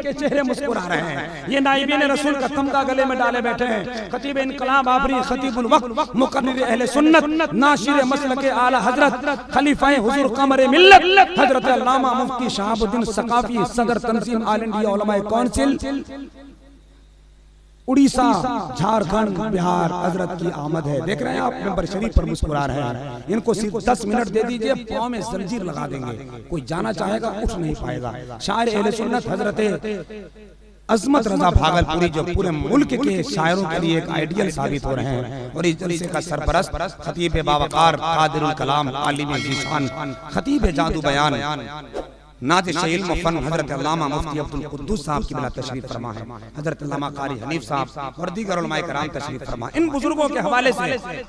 इनके चेहरे मुस्कुरा रहे हैं। ये नाइबीन रसूल का तमगा गले में डाले बैठे हैं। खतीब इनकलाब आबरी, खतीबुल वक्त, मुकर्रिर अहले सुन्नत, नाशिर मसलके आला हजरत, खलीफाए हुजूर कमरे मिल्लत हजरत अल्लामा मुफ्ती शहाबुद्दीन सकाफी, सदर Tanzeem all India Ulamae council Orissa, Jharkhand, Bihar, हजरत की आमद है। देख रहे हैं आप, मेंबर शरीफ पर मुस्कुरा रहे हैं। इनको सिर्फ 10 मिनट दे दीजिए, पाँव में जंजीर लगा देंगे। कोई जाना चाहेगा उठ नहीं पाएगा। शायर अहले सुन्नत हजरत अजमत रजा भागलपुरी जो पूरे मुल्क के शायरों के लिए एक आइडियल साबित हो रहे हैं। और इस जलसे का सरपरस्त खतीब बावकार, कादिरुल कलाम, आलिम ज़ीशान, खतीब जादू बयान, नाज़िश इल्म फन हजरत अल्लामा मुफ्ती अब्दुल कुद्दूस साहब की बिला तशरीफ फरमा है। हजरत अल्लामा कारी हनीफ साहब और दीगर उलमाए कराम तशरीफ फरमा। इन बुजुर्गों के हवाले से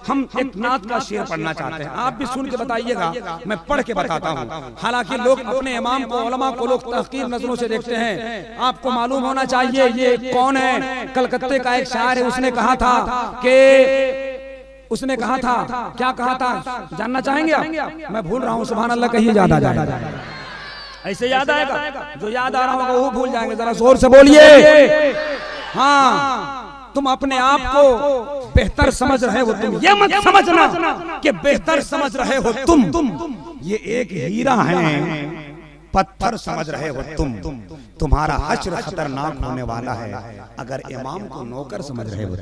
हम एक नात का शेर पढ़ना चाहते हैं। आप भी सुन के बताइएगा, मैं पढ़ के बताता हूँ। हालांकि लोग अपने इमाम को, उलमा को लोग तहकीर नजरों से देखते हैं। आपको मालूम होना चाहिए ये कौन है। कलकत्ते का एक शायर है, उसने कहा था क्या कहा था, जानना चाहेंगे आप? मैं भूल रहा हूँ, सुभान अल्लाह कहिए, याद आ जाएगा। ऐसे याद आएगा, जो याद आ रहा होगा वो भूल जाएंगे। जरा जोर से बोलिए। हाँ, तुम अपने आप को बेहतर समझ रहे हो, तुम ये मत समझना कि बेहतर समझ रहे हो तुम। ये एक हीरा है, पत्थर समझ रहे हो तुम। तुम्हारा हश्र खतरनाक होने वाला है अगर इमाम को नौकर समझ रहे हो।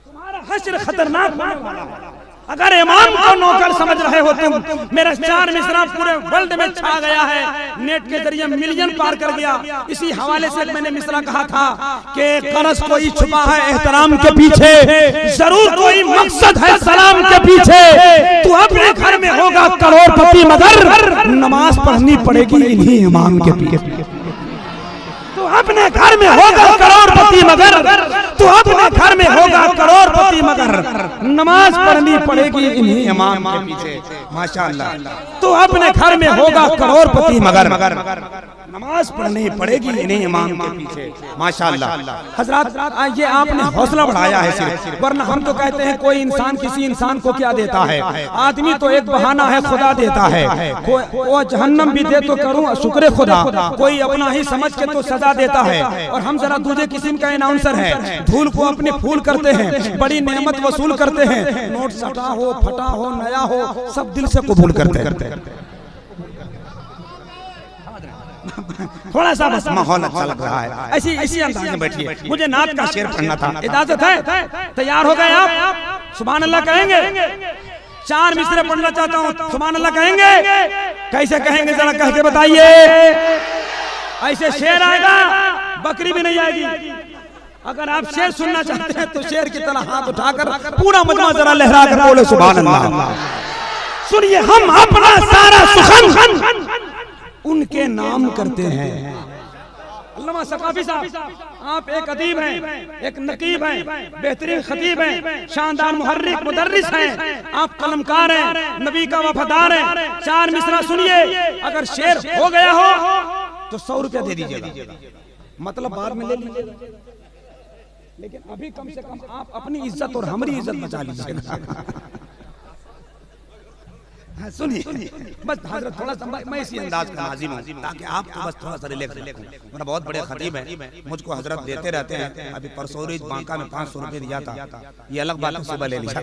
तुम्हारा हश्र खतरनाक होने वाला है अगर इमाम को नौकर समझ रहे हो तुम। मेरा 4 मिसरा पूरे वर्ल्ड में छा गया है, नेट के जरिए मिलियन पार कर गया। इसी हवाले से मैंने मिसरा कहा था कि कर्ज कोई छुपा है एहतराम के पीछे, जरूर कोई मकसद है सलाम के पीछे। तू अपने घर में होगा करोड़पति मगर नमाज पढ़नी पड़ेगी इन्हीं इमाम के पीछे। तू अपने घर में होगा करोड़पति मगर, तू अपने घर में होगा करोड़पति मगर नमाज पढ़नी पड़ेगी इन्हीं इमाम के पीछे। माशाअल्लाह, तू अपने घर में होगा करोड़पति मगर नमाज पढ़नी पड़ेगी इन्हीं इमाम के पीछे। माशाअल्लाह हजरत, ये आपने हौसला बढ़ाया है सिर्फ, वरना हम तो कहते हैं कोई इंसान किसी इंसान को क्या देता है। आदमी तो एक बहाना है, खुदा देता है। वो जहन्नम भी दे तो करूं शुक्र खुदा, कोई अपना ही समझ के तो सजा देता है। और हम जरा दूसरे किस्म का अनाउंसर है, धूल को अपने फूल करते हैं, बड़ी नेमत वसूल करते हैं। नोट सटा हो, फटा हो, नया हो, सब दिल से कबूल करते हैं। थोड़ा सा बस माहौल अच्छा लग रहा है, इसी अंदाज में बैठिए। मुझे नात का शेर पढ़ना था, इजाजत है? तैयार हो गए आप? सुभान अल्लाह कहेंगे? 4 मिसरे पढ़ना चाहता हूँ, सुभान अल्लाह कहेंगे? कैसे कहेंगे जरा कह के बताइए। ऐसे शेर आएगा, बकरी भी नहीं आएगी। अगर आप शेर सुनना चाहते हैं तो शेर की तरह हाथ उठाकर पूरा मजमा जरा लहरा कर बोले सुभान अल्लाह। सुनिए, हम अपना सारा सुखन उनके नाम करते हैं। अल्लामा सकाफी साहब, आप एक अदीब हैं, एक नकीब हैं, बेहतरीन खतीब हैं, शानदार मुहर्रिक मुदर्रिस हैं, आप कलमकार हैं, नबी का वफादार हैं। 4 मिसरा सुनिए, अगर शेर हो गया हो तो 100 रुपया दे दीजिएगा, मतलब बाद में ले लीजिएगा, लेकिन अभी कम से कम आप अपनी इज्जत और हमारी इज्जत बचा लीजिएगा। सुनिए बस हजरत, थोड़ा सा मैं इसी अंदाज का नाज़िम हूँ ताकि आपको बस थोड़ा सा रिलैक्स रखूं। मेरा बहुत बड़े खतीब है, मुझको हजरत देते रहते हैं। अभी परसों बांका में 500 रुपये दिया था, ये अलग बात है, सुबह ले लिया।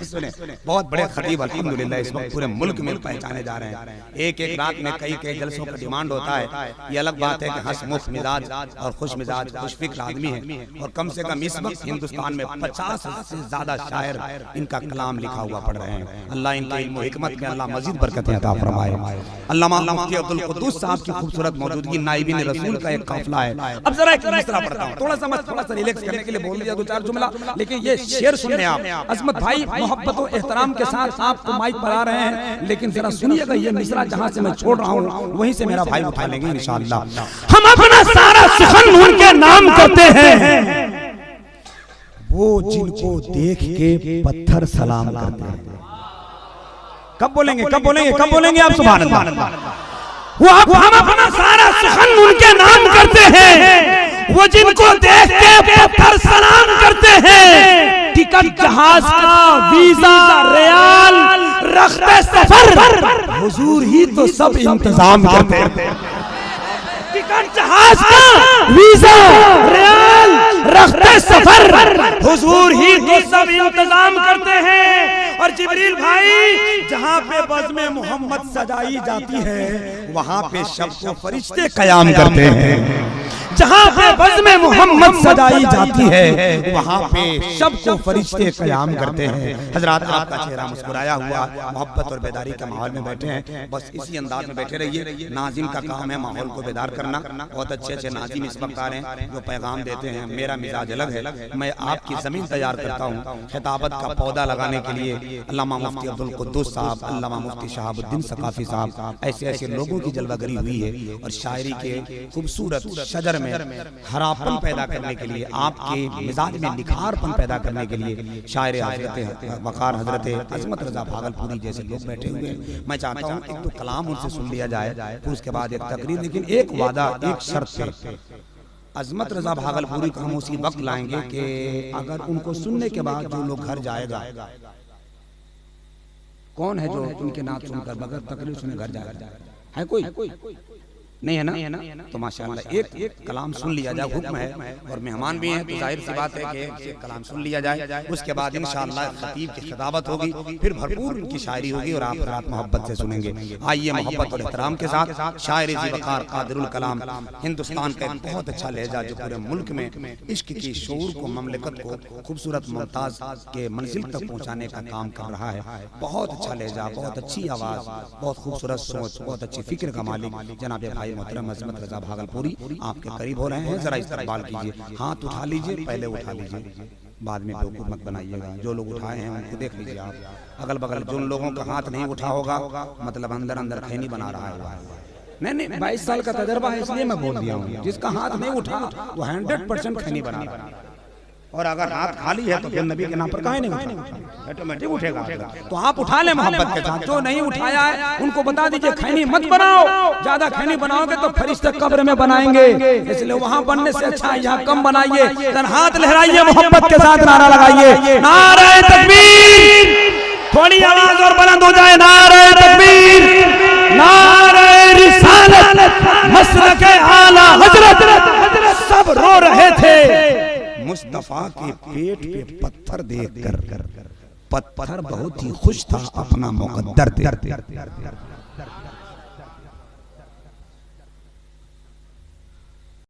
सुने, बहुत बड़े खतीब अल्हम्दुलिल्लाह इस वक्त पूरे मुल्क में पहचाने जा रहे हैं। एक रात में कई जलसों का डिमांड होता है। ये अलग बात है कि हंसमुख मिजाज और खुश मिजाज खुशफिक्र आदमी है। और कम से कम इस वक्त हिंदुस्तान में 50 से ज्यादा शायर इनका कलाम लिखा हुआ पढ़ रहे हैं। अल्लाह इनके इल्म हिकमत में अल्लाह मजीद बरकतें अता फरमाए। अल्लामा मुफ्ती अब्दुल कुद्दूस साहब की खूबसूरत मौजूदगी, नाइबीन रसूल का एक काफिला है। अब जरा एक मिसरा पढ़ता हूं, थोड़ा सा रिलैक्स करने के लिए बोल दिया 2-4 जुमला, लेकिन ये शेर सुनने आप अजमत भाई मोहब्बत और एहतराम के साथ आपको माइक पढ़ा रहे हैं, लेकिन जरा सुनिएगा ये मिसरा जहां से मैं छोड़ रहा हूं वहीं से मेरा भाई उठा लेंगे इंशाअल्लाह। हम अपना सारा सुखन उनके नाम करते हैं, वो जिनको देख के पत्थर सलाम करते हैं। कब बोलेंगे, कब बोलेंगे, कब बोलेंगे आप सुभान अल्लाह। वो हम अपना सारा सुखन उनके नाम करते हैं, वो जिनको देख के पत्थर सलाम करते हैं। टिकट जहाज का, वीजा, रियाल, रख्ते सफर, हुजूर ही तो सब इंतजाम करते हैं। टिकट जहाज का, वीजा, रियाल, रखते सफर, हुजूर ही तो सब इंतजाम करते हैं। और जिब्रील भाई, जहाँ पे बज़्म मोहम्मद सजाई जाती है वहाँ पे सबको फरिश्ते कयाम करते हैं। जहाँ पे बज़्म मोहम्मद सजाई जाती है वहाँ पे सबको फरिश्ते कयाम करते हैं। हजरात, आपका चेहरा मुस्कुराया हुआ, मोहब्बत और बेदारी के माहौल में बैठे हैं, बस इसी अंदाज में बैठे रहिए। नाजिम का काम है माहौल को बेदार करना। बहुत अच्छे अच्छे नाजिम इस वक्त आ रहे हैं जो पैगाम देते हैं। मेरा मिजाज अलग है, मैं आपकी जमीन तैयार करता हूँ। खिताबत का पौधा लगाने के लिए अल्लामा मुफ्ती अब्दुल कुद्दूस साहब, अल्लामा मुफ्ती शहाबुद्दीन सकाफी साहब, ऐसे ऐसे लोगों की जलवागरी हुई है। और शायरी के खूबसूरत शजर में हरापन पैदा करने के लिए, आपके मिजाज में निखारपन पैदा करने के लिए शायर हजरत वकार, हजरत अजमत रजा भागलपुरी जैसे लोग बैठे हुए हैं। मैं चाहता हूँ एक तो कलाम उनसे सुन लिया जाए, फिर उसके बाद एक तकरीर। लेकिन एक वादा, एक शर्त पे, अजमत रजा भागलपुरी को हम उसी वक्त लाएंगे कि अगर उनको सुनने के बाद जो लोग घर जाएगा, कौन है जो उनके नाम सुनकर बगैर तकरीर सुने घर जाएगा? है कोई? नहीं है ना? तो माशाअल्लाह एक कलाम सुन लिया जाए, हुक्म है। और मेहमान भी हैं तो जाहिर सी बात है कि एक कलाम सुन लिया जाए, उसके बाद इंशाअल्लाह खतीब की खिताबत होगी, फिर भरपूर उनकी शायरी होगी और आप रात मोहब्बत से सुनेंगे। आइए मोहब्बत और एहतराम के साथ शायर ज़ीवकार कादिरुल कलाम, हिंदुस्तान का एक बहुत अच्छा लहजा जो पूरे मुल्क में इश्क की शऊर को, ममलिकत को खूबसूरत मुमताज के मंजिल तक पहुँचाने का काम कर रहा है। बहुत अच्छा लहजा, बहुत अच्छी आवाज़, बहुत खूबसूरत सोच, बहुत अच्छी फिक्र का मालिक जनाब भाई मोहतरम अजमत रजा भागलपुरी आपके करीब हो रहे हैं। जरा इस्तकबाल कीजिए, हाथ उठा लीजिए, पहले उठा लीजिए, बाद में बेवकूफ मत बनाइएगा। जो लोग उठाए हैं उनको देख लीजिए आप, अगल बगल जिन लोगों का हाथ नहीं उठा होगा मतलब अंदर अंदर खैनी बना रहा है। नहीं, 22 साल का तजर्बा है इसलिए मैं बोल दिया हूँ। जिसका हाथ नहीं उठा वो 100% खैनी बना रहा है। और अगर हाथ खाली है तो फिर नबी के नाम पर काहे नहीं उठा? ऑटोमेटिक उठेगा। तो आप उठा ले मोहब्बत के साथ। जो नहीं उठाया है उनको बता दीजिए खैनी मत बनाओ, ज्यादा खैनी बनाओगे तो फरिश्ते कब्र में बनाएंगे, इसलिए वहाँ बनने से अच्छा यहाँ कम बनाइए। हाथ लहराइए, मोहब्बत के साथ नारा लगाइए, नारे तकबीर। थोड़ी आवाज और बुलंद हो जाए, नारे तकबीर, नारे रिसालत, मसलके आला हजरत। सब रो रहे थे मुस्तफा के पेट पे पत्थर देखकर, पत्थर बहुत ही खुश था अपना मुकद्दर देखकर।